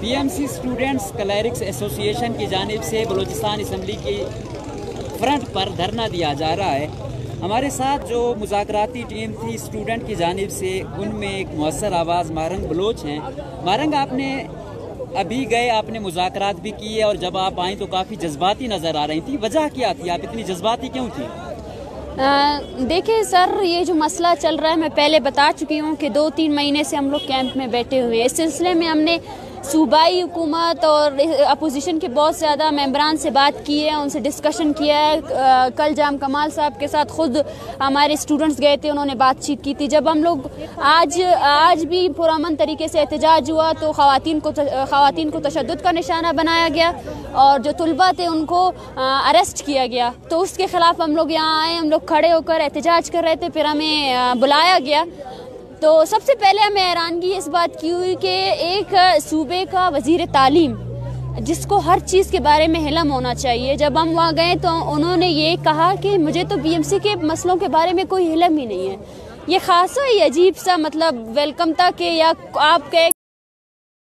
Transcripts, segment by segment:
PMC students clerics association की जानिब से बलूचिस्तान असम्बली की फ्रंट पर धरना दिया जा रहा है। हमारे साथ जो मुज़ाकराती टीम थी स्टूडेंट की जानिब से, उनमें एक मुअस्सर आवाज़ मारंग बलोच हैं। मारंग, आपने अभी गए, आपने मुज़ाकरात भी किए और जब आप आई तो काफ़ी जज्बाती नज़र आ रही थी, वजह क्या थी, आप इतनी जज्बाती क्यों थी? देखिए सर, ये जो मसला चल रहा है मैं पहले बता चुकी हूँ कि 2-3 महीने से हम लोग कैंप में बैठे हुए हैं। इस सिलसिले में हमने सूबाई हुकूमत और अपोजिशन के बहुत ज़्यादा मेंबरान से बात की है, उनसे डिस्कशन किया है। कल जाम कमाल साहब के साथ ख़ुद हमारे स्टूडेंट्स गए थे, उन्होंने बातचीत की थी। जब हम लोग आज भी पुरअमन तरीके से एहतजाज हुआ तो ख़वातीन को तशद्दुद का निशाना बनाया गया और जो तुलबा थे उनको अरेस्ट किया गया। तो उसके ख़िलाफ़ हम लोग यहाँ आए, हम लोग खड़े होकर एहतजाज कर रहे थे, फिर हमें बुलाया गया। तो सबसे पहले हमें हैरानगी इस बात की हुई कि एक सूबे का वज़ीर तालीम, जिसको हर चीज़ के बारे में इल्म होना चाहिए, जब हम वहाँ गए तो उन्होंने ये कहा कि मुझे तो BMC के मसलों के बारे में कोई इल्म ही नहीं है। ये खासा ही अजीब सा मतलब वेलकम था कि या आप कहे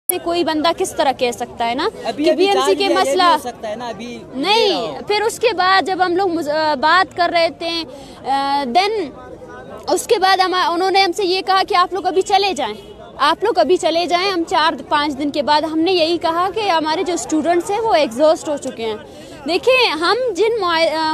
कोई बंदा किस तरह कह सकता है ना कि BMC के मसला हो सकता है ना, अभी नहीं। फिर उसके बाद जब हम लोग बात कर रहे थे देन उसके बाद उन्होंने हमसे ये कहा कि आप लोग अभी चले जाएं, आप लोग अभी चले जाएं। हम 4-5 दिन के बाद हमने यही कहा कि हमारे जो स्टूडेंट्स हैं वो एग्जॉस्ट हो चुके हैं। देखिए, हम जिन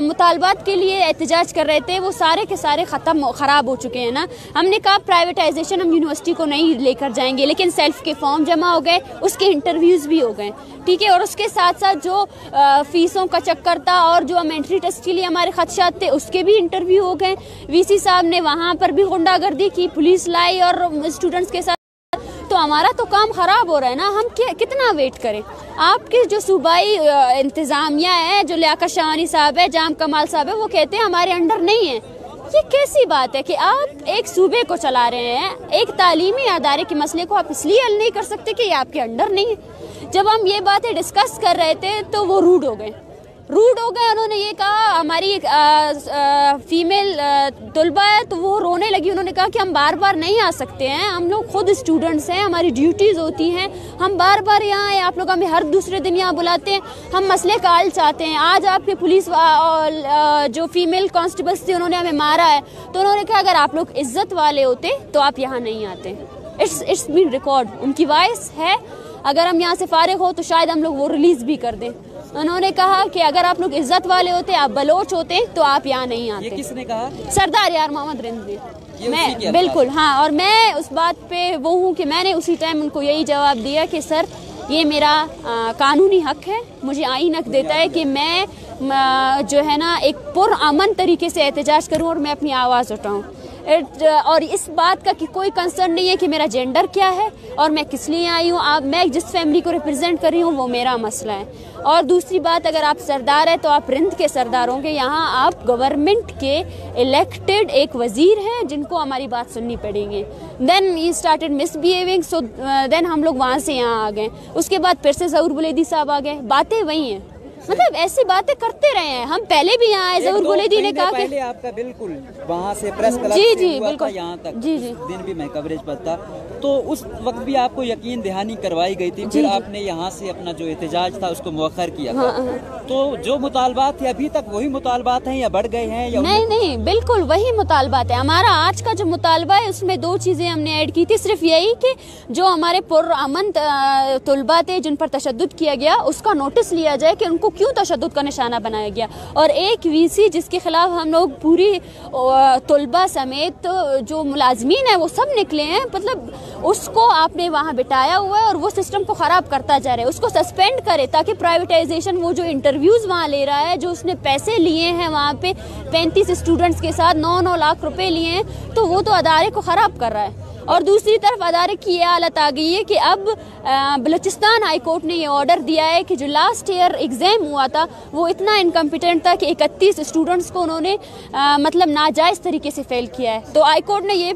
मुतालबात के लिए एहतजाज कर रहे थे वो सारे के सारे ख़राब हो चुके हैं ना। हमने कहा प्राइवेटाइजेशन हम यूनिवर्सिटी को नहीं लेकर जाएंगे, लेकिन सेल्फ के फॉर्म जमा हो गए, उसके इंटरव्यूज़ भी हो गए, ठीक है। और उसके साथ साथ जो फ़ीसों का चक्कर था और जो हम एंट्री टेस्ट के लिए हमारे खदशात थे उसके भी इंटरव्यू हो गए। VC साहब ने वहाँ पर भी गुंडागर्दी की, पुलिस लाई और स्टूडेंट्स के साथ। तो हमारा तो काम ख़राब हो रहा है ना, हम कितना वेट करें। आपके जो सूबाई इंतज़ामिया है, जो लियाकत शाहवानी साहब है, जाम कमाल साहब है, वो कहते हैं हमारे अंडर नहीं है। ये कैसी बात है कि आप एक सूबे को चला रहे हैं, एक तालीमी अदारे के मसले को आप इसलिए हल नहीं कर सकते कि ये आपके अंडर नहीं है। जब हम ये बातें डिस्कस कर रहे थे तो वो रूड हो गए। उन्होंने ये कहा, हमारी एक फीमेल तुलबा है तो वो रोने लगी। उन्होंने कहा कि हम बार बार नहीं आ सकते हैं, हम लोग खुद स्टूडेंट्स हैं, हमारी ड्यूटीज़ होती हैं, हम बार बार यहाँ आए, आप लोग हमें हर दूसरे दिन यहाँ बुलाते हैं, हम मसले का हल चाहते हैं। आज आपके पुलिस जो फीमेल कांस्टेबल्स थे उन्होंने हमें मारा है, तो उन्होंने कहा अगर आप लोग इज्जत वाले होते तो आप यहाँ नहीं आते। इट्स बीन रिकॉर्ड, उनकी वॉइस है। अगर हम यहाँ से फारिग हो तो शायद हम लोग वो रिलीज़ भी कर दें। उन्होंने कहा कि अगर आप लोग इज्जत वाले होते, आप बलोच होते तो आप यहाँ नहीं आते। ये किसने कहा? सरदार यार मोहम्मद रिंद ने। मैं बिल्कुल हाँ, और मैं उस बात पे वो हूँ कि मैंने उसी टाइम उनको यही जवाब दिया कि सर ये मेरा कानूनी हक है, मुझे आईन हक देता है कि मैं जो है ना एक पुरअमन तरीके से एहतजाज करूँ और मैं अपनी आवाज़ उठाऊँ। और इस बात का कि कोई कंसर्न नहीं है कि मेरा जेंडर क्या है और मैं किस लिए आई हूँ। मैं जिस फैमिली को रिप्रेजेंट कर रही हूँ वो मेरा मसला है। और दूसरी बात, अगर आप सरदार है तो आप रिंद के सरदार होंगे, यहाँ आप गवर्नमेंट के इलेक्टेड एक वजीर हैं जिनको हमारी बात सुननी पड़ेगी। Then he started misbehaving, so then हम लोग वहाँ से यहाँ आ गए। उसके बाद फिर से ज़हूर बुलैदी साहब आ गए। बातें वही हैं, मतलब ऐसी बातें करते रहे हैं। हम पहले भी यहाँ आए, ज़हूर बुलैदी ने कहा कि आपका बिल्कुल वहाँ से प्रेस क्लब जी से हुआ बिल्कुल था यहाँ तक, जी दिन भी मैं कवरेज पर था, तो उस वक्त भी आपको यकीन दहानी करवाई गई थी। फिर आपने यहाँ से अपना जो एहतजाज था उसको मुअख्खर किया था। तो जो मुतालबात थे अभी तक वही मुतालबात हैं या बढ़ गए हैं या नहीं, बिल्कुल वही मुतालबात है। हमारा आज का जो मुतालबा है उसमें 2 चीज़ें हमने ऐड की थी, सिर्फ यही कि जो हमारे पुरअमन तुलबा थे जिन पर तशद्दुद किया गया उसका नोटिस लिया जाए कि उनको क्यों तशद्दुद का निशाना बनाया गया। और एक VC जिसके खिलाफ हम लोग पूरी तुलबा समेत जो मुलाजमीन है वो सब निकले हैं, मतलब उसको आपने वहाँ बिठाया हुआ है और वो सिस्टम को ख़राब करता जा रहा है। उसको सस्पेंड करे ताकि प्राइवेटाइजेशन, वो जो इंटरव्यूज़ वहाँ ले रहा है, जो उसने पैसे लिए हैं वहाँ पे 35 स्टूडेंट्स के साथ 9-9 लाख रुपए लिए हैं, तो वो तो अदारे को ख़राब कर रहा है। और दूसरी तरफ अदारे की ये हालत आ गई है कि अब बलूचिस्तान हाई कोर्ट ने ये ऑर्डर दिया है कि जो लास्ट ईयर एग्ज़ाम हुआ था वो इतना इनकम्पिटेंट था कि 31 स्टूडेंट्स को उन्होंने मतलब नाजायज़ तरीके से फेल किया है। तो हाई कोर्ट ने ये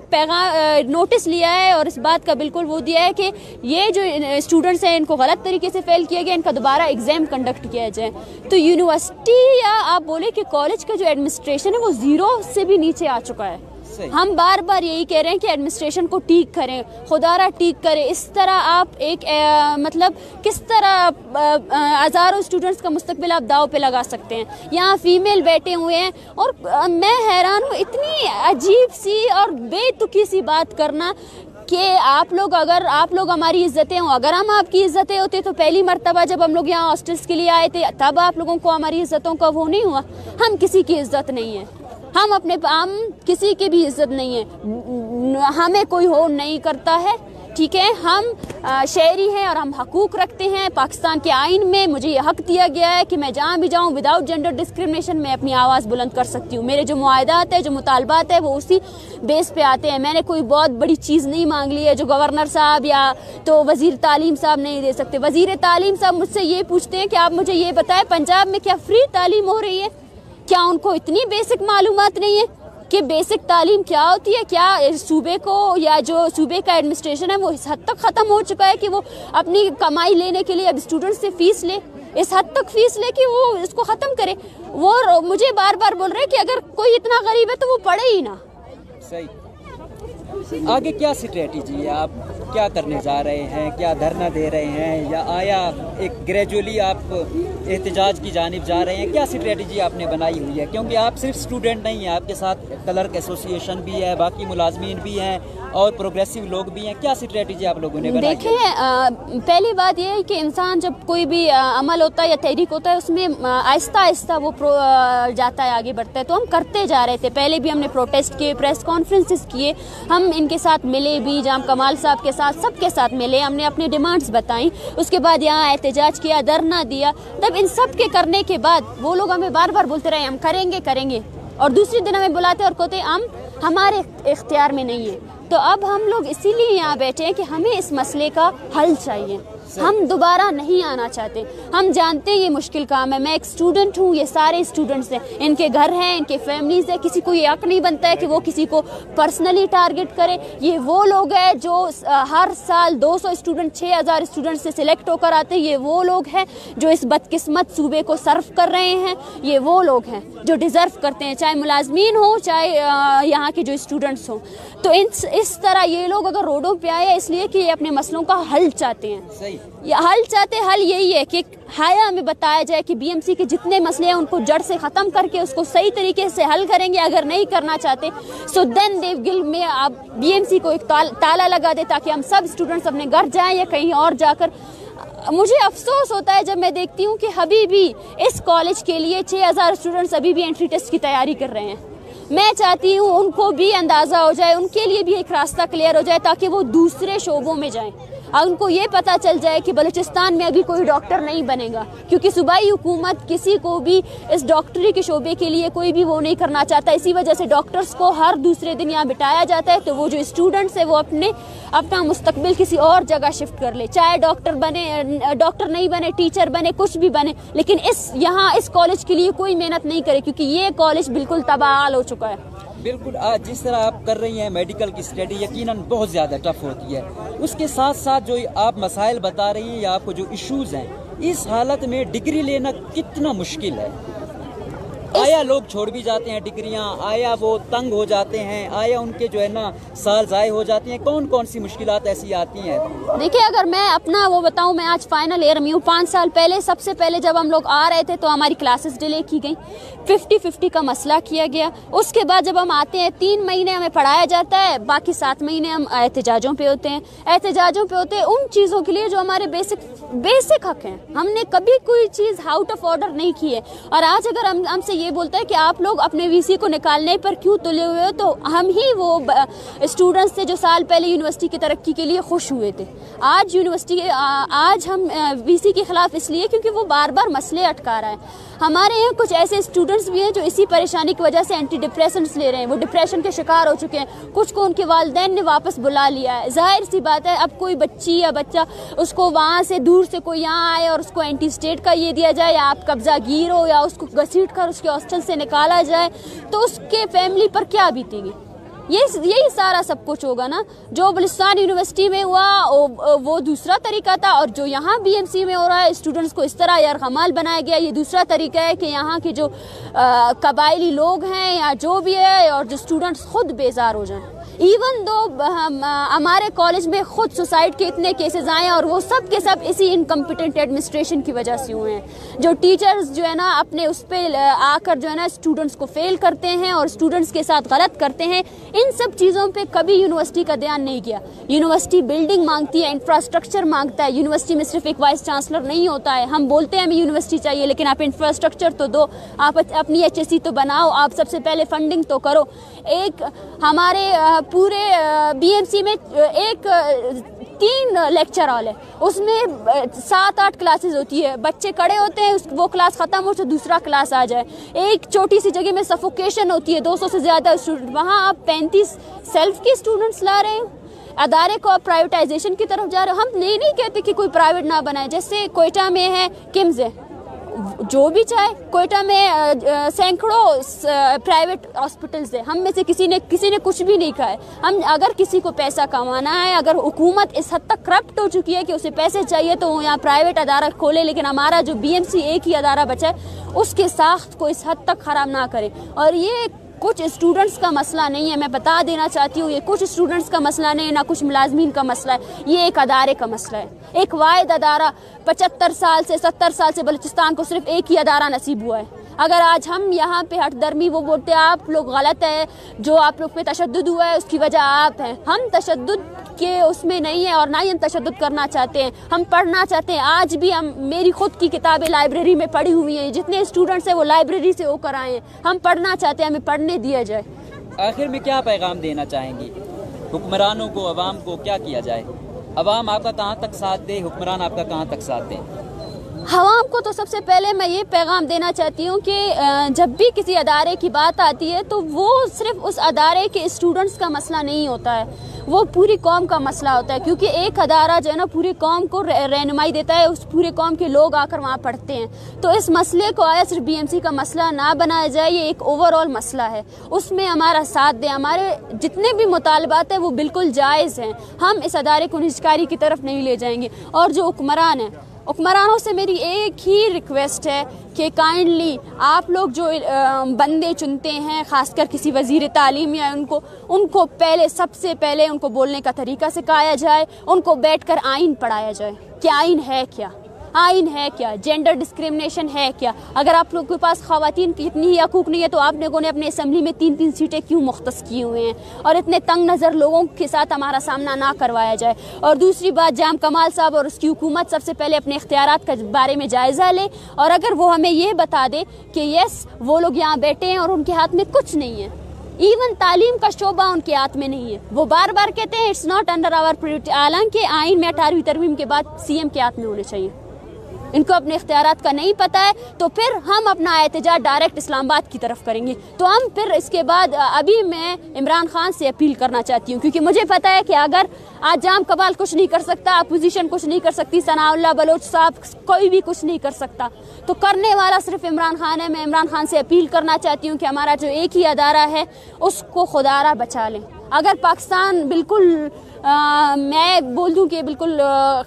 नोटिस लिया है और इस बात का बिल्कुल वो दिया है कि ये जो स्टूडेंट्स हैं इनको गलत तरीके से फेल किया गया, इनका दोबारा एग्ज़ाम कंडक्ट किया जाए। तो यूनिवर्सिटी या आप बोले कि कॉलेज का जो एडमिनिस्ट्रेशन है वो 0 से भी नीचे आ चुका है। ہم بار بار یہی کہہ رہے ہیں کہ ایڈمنسٹریشن کو ٹھیک کریں، خدارہ ٹھیک کریں. اس طرح آپ ایک مطلب کس طرح ہزاروں اسٹوڈنٹس کا مستقبل آپ داؤ پہ لگا سکتے ہیں. یہاں فیمیل بیٹھے ہوئے ہیں اور میں حیران ہوں، اتنی عجیب سی اور بے تکی سی بات کرنا کہ آپ لوگ ہماری عزتیں ہوں. اگر ہم آپ کی عزتیں ہوتے تو پہلی مرتبہ جب ہم لوگ یہاں ہاسٹلس کے لیے آئے تھے تب آپ لوگوں کو ہماری عزتوں کا وہ نہیں ہوا. ہم کسی کی عزت نہیں ہے، ہم کسی کی بھی عزت نہیں ہے، ہمیں کوئی ہو نہیں کرتا ہے. ٹھیک ہے، ہم شہری ہیں اور ہم حقوق رکھتے ہیں. پاکستان کے آئین میں مجھے یہ حق دیا گیا ہے کہ میں جہاں بھی جاؤں وداؤٹ جینڈر ڈسکریمنیشن میں اپنی آواز بلند کر سکتی ہوں. میرے جو معاہدات ہیں، جو مطالبات ہیں، وہ اسی بیس پہ آتے ہیں. میں نے کوئی بہت بڑی چیز نہیں مانگ لی ہے جو گورنر صاحب یا تو وزیر تعلیم صاحب نہیں دے سکتے. وزیر تعلیم صاحب مجھ سے یہ پوچھتے ہیں کہ آپ مجھے یہ بتائیں پنجاب میں کیا فری تعلیم ہو رہی ہے؟ کیا ان کو اتنی بیسک معلومات نہیں ہے کہ بیسک تعلیم کیا ہوتی ہے؟ کیا صوبے کو یا جو صوبے کا ایڈمنسٹریشن ہے وہ اس حد تک ختم ہو چکا ہے کہ وہ اپنی کمائی لینے کے لیے اب اسٹوڈنٹ سے فیس لے، اس حد تک فیس لے کہ وہ اس کو ختم کرے؟ وہ مجھے بار بار بول رہے ہیں کہ اگر کوئی اتنا غریب ہے تو وہ پڑھے ہی نہ. صحیح. آگے کیا اسٹریٹجی ہے؟ آپ کیا کرنے جا رہے ہیں؟ کیا دھرنا دے رہے ہیں یا آیا ایک گریجولی آپ احتجاج کی جانب جا رہے ہیں؟ کیا اسٹریٹجی آپ نے بنائی ہوئی ہے؟ کیونکہ آپ صرف اسٹوڈنٹ نہیں ہیں، آپ کے ساتھ کلرک ایسوسیشن بھی ہے، باقی ملازمین بھی ہیں اور پروگریسو لوگ بھی ہیں. کیا اسٹریٹجی آپ لوگوں نے بنائی ہے؟ دیکھیں، پہلی بات یہ ہے کہ انسان جب کوئی بھی عمل ہوتا ہے یا تحریک ہوتا ہے اس میں آہستہ آہستہ وہ جاتا ہے، آگے بڑھتا ہے. تو ہم کرتے جا رہے تھے. پہلے بھی ہم نے پروٹیسٹ کیے، پریس کانفرنسز کیے، ہم ان کے ساتھ ملے بھی، جام کمال صاحب کے ساتھ، سب کے ساتھ ملے، ہم نے اپنی ڈیمانڈز بتائیں. اس کے بعد یہاں احتجاج کیا، دھرنا دیا. تب ان سب کے کرنے کے بعد وہ لوگ ہمیں بار بار بولتے رہے ہم کریں گے اور دوسری دن ہمیں بلاتے اور کہتے ہمارے اختیار میں نہیں ہے. تو اب ہم لوگ اسی لیے یہاں بیٹھے ہیں کہ ہمیں اس مسئلے کا حل چاہیے. ہم دوبارہ نہیں آنا چاہتے. ہم جانتے ہیں یہ مشکل کام ہے. میں ایک اسٹوڈنٹ ہوں، یہ سارے اسٹوڈنٹس ہیں، ان کے گھر ہیں، ان کے فیملیز ہیں. کسی کو یہ حق نہیں بنتا ہے کہ وہ کسی کو پرسنلی ٹارگٹ کرے. یہ وہ لوگ ہیں جو ہر سال 200 اسٹوڈنٹ 6000 اسٹوڈنٹ سے سلیکٹ ہو کر آتے ہیں. یہ وہ لوگ ہیں جو اس بدقسمت صوبے کو سرو کر رہے ہیں. یہ وہ لوگ ہیں جو ڈیزرو کرتے ہیں، چاہے ملازمین ہوں چاہے یہاں کے جو اسٹوڈنٹس ہوں. تو اس طرح یہ لوگ اگر روڈوں پہ آئے اس لیے کہ یہ اپنے مسئلوں کا حل چاہتے ہیں. حل یہی ہے کہ ہمیں بتایا جائے کہ بی ایم سی کے جتنے مسئلے ہیں ان کو جڑ سے ختم کر کے اس کو صحیح طریقے سے حل کریں گے. اگر نہیں کرنا چاہتے سو دین دیو گل میں آپ بی ایم سی کو ایک تالا لگا دے تاکہ ہم سب اسٹوڈنٹس اپنے گھر جائیں یا کہیں اور جا کر. مجھے افسوس ہوتا ہے جب میں دیکھتی ہوں کہ ابھی بھی اس کالج کے لیے 6000 اسٹوڈنٹس ابھی بھی انٹری ٹیسٹ کی تیاری کر رہے ہیں. میں چاہتی ہوں ان کو بھی اندازہ ہو جائے، ان کے لیے بھی ایک راستہ کلیئر ہو جائے تاکہ وہ دوسرے شعبوں میں جائیں. ان کو یہ پتہ چل جائے کہ بلوچستان میں ابھی کوئی ڈاکٹر نہیں بنے گا، کیونکہ صوبائی حکومت کسی کو بھی اس ڈاکٹری کے شعبے کے لیے کوئی بھی وہ نہیں کرنا چاہتا. اسی وجہ سے ڈاکٹرز کو ہر دوسرے دن یہاں بٹایا جاتا ہے. تو وہ جو اسٹوڈنٹس ہیں وہ اپنا مستقبل کسی اور جگہ شفٹ کر لے، چاہے ڈاکٹر نہیں بنے، ٹیچر بنے، کچھ بھی بنے، لیکن یہاں اس کالج کے لیے کوئی محنت نہیں کرے کیونکہ یہ کالج بالکل تباہ ہو چکا ہے. بالکل. آج جس طرح آپ کر رہی ہیں میڈیکل کی اسٹڈی یقیناً بہت زیادہ ٹف ہوتی ہے. اس کے ساتھ ساتھ جو آپ مسائل بتا رہی ہیں یا آپ کو جو ایشوز ہیں، اس حالت میں ڈگری لینا کتنا مشکل ہے؟ آیا لوگ چھوڑ بھی جاتے ہیں ڈگریاں؟ آیا وہ تنگ ہو جاتے ہیں؟ آیا ان کے جو ہے نا سال ضائع ہو جاتے ہیں؟ کون کون سی مشکلات ایسی آتی ہیں؟ دیکھیں، اگر میں اپنا وہ بتاؤں، میں آج فائنل ایئر میں ہوں. 5 سال پہلے سب سے پہلے جب ہم لوگ آ رہے تھے تو ہماری کلاسز ڈیلے کی گئیں، 50-50 کا مسئلہ کیا گیا. اس کے بعد جب ہم آتے ہیں 3 مہینے ہمیں پڑھایا جاتا ہے، باقی 7 مہینے ہم احتجاجوں پہ ہوتے ہیں ان چیزوں کے لیے جو ہمارے بیسک حق ہیں. ہم نے کبھی کوئی چیز آؤٹ آف آرڈر نہیں کی ہے. اور آج اگر ہم سے یہ بولتا ہے کہ آپ لوگ اپنے وی سی کو نکالنے پر کیوں تلے ہوئے ہو، تو ہم ہی وہ اسٹوڈنٹس تھے جو سال پہلے یونیورسٹی کی ترقی کے لیے خوش ہوئے تھے. آج ہم وی سی کے خلاف اس لیے کیونکہ وہ بار بار مسئلے اٹکا رہا ہے. ہمارے یہاں کچھ ایسے اسٹوڈنٹس بھی ہیں جو اسی پریشانی کی وجہ سے اینٹی ڈپریسنٹس لے رہے ہیں. وہ ڈپریشن کے شکار ہو چکے ہیں. کچھ کو ان کے والدین نے واپس بلا لیا ہے. ظاہر سی بات ہے اب کوئی بچی یا بچہ اس کو وہاں سے دور سے کوئی یہاں آئے اور اس کو اینٹی اسٹیٹ کا یہ دیا جائے یا آپ قبضہ گیر ہو یا اس کو گھسیٹ کر اس کے ہاسٹل سے نکالا جائے تو اس کے فیملی پر کیا بیتے گی؟ यही सारा सब कुछ होगा ना। जो बलूचिस्तान यूनिवर्सिटी में हुआ वो दूसरा तरीका था, और जो यहाँ BMC में हो रहा है स्टूडेंट्स को इस तरह यरगमाल बनाया गया, ये दूसरा तरीका है कि यहाँ के जो कबायली लोग हैं या जो भी है, और जो स्टूडेंट्स खुद बेजार हो जाएं। इवन दो हमारे कॉलेज में खुद सुसाइड के इतने केसेस आए, और वो सब के सब इसी इनकम्पिटेंट एडमिनिस्ट्रेशन की वजह से हुए हैं। जो टीचर्स जो है ना अपने उस पे आकर जो है ना स्टूडेंट्स को फेल करते हैं और स्टूडेंट्स के साथ गलत करते हैं, इन सब चीज़ों पे कभी यूनिवर्सिटी का ध्यान नहीं किया। यूनिवर्सिटी बिल्डिंग मांगती है, इंफ्रास्ट्रक्चर मांगता है। यूनिवर्सिटी में सिर्फ एक वाइस चांसलर नहीं होता है। हम बोलते हैं हमें यूनिवर्सिटी चाहिए, लेकिन आप इंफ्रास्ट्रक्चर तो दो, आप अपनी HSC तो बनाओ, आप सबसे पहले फंडिंग तो करो। एक हमारे पूरे BMC में 3 लेक्चर हॉल है, उसमें 7-8 क्लासेस होती है। बच्चे खड़े होते हैं, वो क्लास खत्म हो तो दूसरा क्लास आ जाए। एक छोटी सी जगह में सफोकेशन होती है, 200 से ज़्यादा स्टूडेंट, वहाँ आप 35 सेल्फ के स्टूडेंट्स ला रहे हैं। अदारे को आप प्राइवेटाइजेशन की तरफ जा रहे हो। हम नहीं कहते कि कोई प्राइवेट ना बनाए, जैसे कोयटा में है किम्स है, जो भी चाहे। कोयटा में सैकड़ों प्राइवेट हॉस्पिटल्स है, हम में से किसी ने कुछ भी नहीं कहा है। हम अगर किसी को पैसा कमाना है, अगर हुकूमत इस हद तक करप्ट हो चुकी है कि उसे पैसे चाहिए तो वो यहाँ प्राइवेट अदारा खोले, लेकिन हमारा जो BMC एक ही अदारा बचा है उसके साख्त को इस हद तक ख़राब ना करे। और ये कुछ स्टूडेंट्स का मसला नहीं है, मैं बता देना चाहती हूँ, ये कुछ स्टूडेंट्स का मसला नहीं है, ना कुछ मुलाजमीन का मसला है, ये एक अदारे का मसला है। एक वाहिद अदारा 75 साल से 70 साल से बलूचिस्तान को सिर्फ एक ही अदारा नसीब हुआ है। अगर आज हम यहाँ पे हट दर्मी वो बोलते हैं आप लोग गलत है, जो आप लोग पे तशद्दुद हुआ है उसकी वजह आप हैं। हम तशद्दुद के उसमें नहीं है, और ना ही हम तशद्दुद करना चाहते हैं, हम पढ़ना चाहते हैं। आज भी मेरी खुद की किताबें लाइब्रेरी में पढ़ी हुई हैं, जितने स्टूडेंट्स हैं वो लाइब्रेरी से होकर आए हैं। हम पढ़ना चाहते हैं, हमें पढ़ने दिया जाए। आखिर में क्या पैगाम देना चाहेंगी हुक्मरानों को, अवाम को? क्या किया जाए? अवाम आपका कहाँ तक साथ दे, हुक्मरान आपका कहाँ तक साथ दें? हवाम को तो सबसे पहले मैं ये पैगाम देना चाहती हूँ कि जब भी किसी अदारे की बात आती है तो वो सिर्फ उस अदारे के स्टूडेंट्स का मसला नहीं होता है, वो पूरी कौम का मसला होता है। क्योंकि एक अदारा जो है ना पूरी कौम को रहनुमाई देता है, उस पूरे कौम के लोग आकर वहाँ पढ़ते हैं। तो इस मसले को आया सिर्फ BMC का मसला ना बनाया जाए, ये एक ओवरऑल मसला है, उसमें हमारा साथ दें। हमारे जितने भी मुतालबात हैं वो बिल्कुल जायज़ हैं, हम इस अदारे को निजकारी की तरफ नहीं ले जाएंगे। और जो हुक्मरान हैं, हुक्मरानों से मेरी एक ही रिक्वेस्ट है कि काइंडली आप लोग जो बंदे चुनते हैं, खासकर किसी वज़ीर तालीम या उनको पहले सबसे पहले उनको बोलने का तरीका सिखाया जाए, उनको बैठकर आइन पढ़ाया जाए कि आइन है क्या, आइन है क्या, जेंडर डिस्क्रिमिनेशन है क्या। अगर आप लोगों के पास ख़वातीन की इतनी ही हकूक़ नहीं है तो आप लोगों ने अपने असम्बली में 3-3 सीटें क्यों मुख्तस किए हुए हैं, और इतने तंग नज़र लोगों के साथ हमारा सामना ना करवाया जाए। और दूसरी बात, जाम कमाल साहब और उसकी हुकूमत सबसे पहले अपने इख्तियारात के बारे में जायज़ा ले, और अगर वो हमें ये बता दे कि यस वो लोग यहाँ बैठे हैं और उनके हाथ में कुछ नहीं है, इवन तालीम का शोबा उनके हाथ में नहीं है। वो बार बार कहते हैं it's not under our priority, हालांकि आइन में 18वीं तरमीम के बाद CM के हाथ में होने चाहिए। इनको अपने इख्तियारात का नहीं पता है, तो फिर हम अपना एहतजाज डायरेक्ट इस्लामाबाद की तरफ करेंगे। तो हम फिर इसके बाद अभी मैं इमरान खान से अपील करना चाहती हूँ, क्योंकि मुझे पता है कि अगर आज जाम कबाल कुछ नहीं कर सकता, अपोजिशन कुछ नहीं कर सकती, सनाउल्लाह बलोच साहब कोई भी कुछ नहीं कर सकता, तो करने वाला सिर्फ इमरान खान है। मैं इमरान खान से अपील करना चाहती हूँ कि हमारा जो एक ही अदारा है उसको खुदारा बचा लें। अगर पाकिस्तान बिल्कुल मैं बोल दूं कि बिल्कुल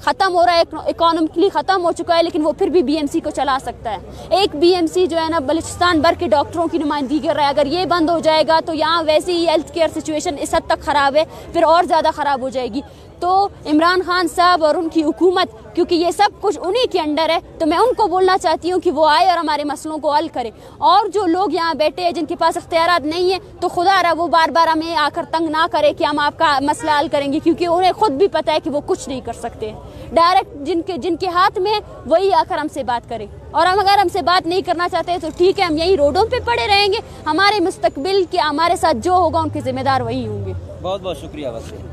ख़त्म हो रहा है, इकोनॉमिकली ख़त्म हो चुका है, लेकिन वो फिर भी BMC को चला सकता है। एक BMC जो है ना बलूचिस्तान भर के डॉक्टरों की नुमाइंदगी कर रहा है, अगर ये बंद हो जाएगा तो यहाँ वैसे ही हेल्थ केयर सिचुएशन इस हद तक ख़राब है, फिर और ज़्यादा ख़राब हो जाएगी। तो इमरान खान साहब और उनकी हुकूमत, क्योंकि ये सब कुछ उन्हीं के अंडर है, तो मैं उनको बोलना चाहती हूँ कि वो आए और हमारे मसलों को हल करें। और जो लोग यहाँ बैठे हैं जिनके पास इख्तियारात नहीं है, तो खुदा रहा वो बार बार हमें आकर तंग ना करे कि हम आपका मसला हल करेंगे, क्योंकि उन्हें खुद भी पता है कि वो कुछ नहीं कर सकते। डायरेक्ट जिनके हाथ में वही आकर हमसे बात करें, और हम अगर हमसे बात नहीं करना चाहते तो ठीक है, हम यही रोडों पे पड़े रहेंगे। हमारे मुस्तकबिल के हमारे साथ जो होगा उनके जिम्मेदार वही होंगे। बहुत बहुत शुक्रिया।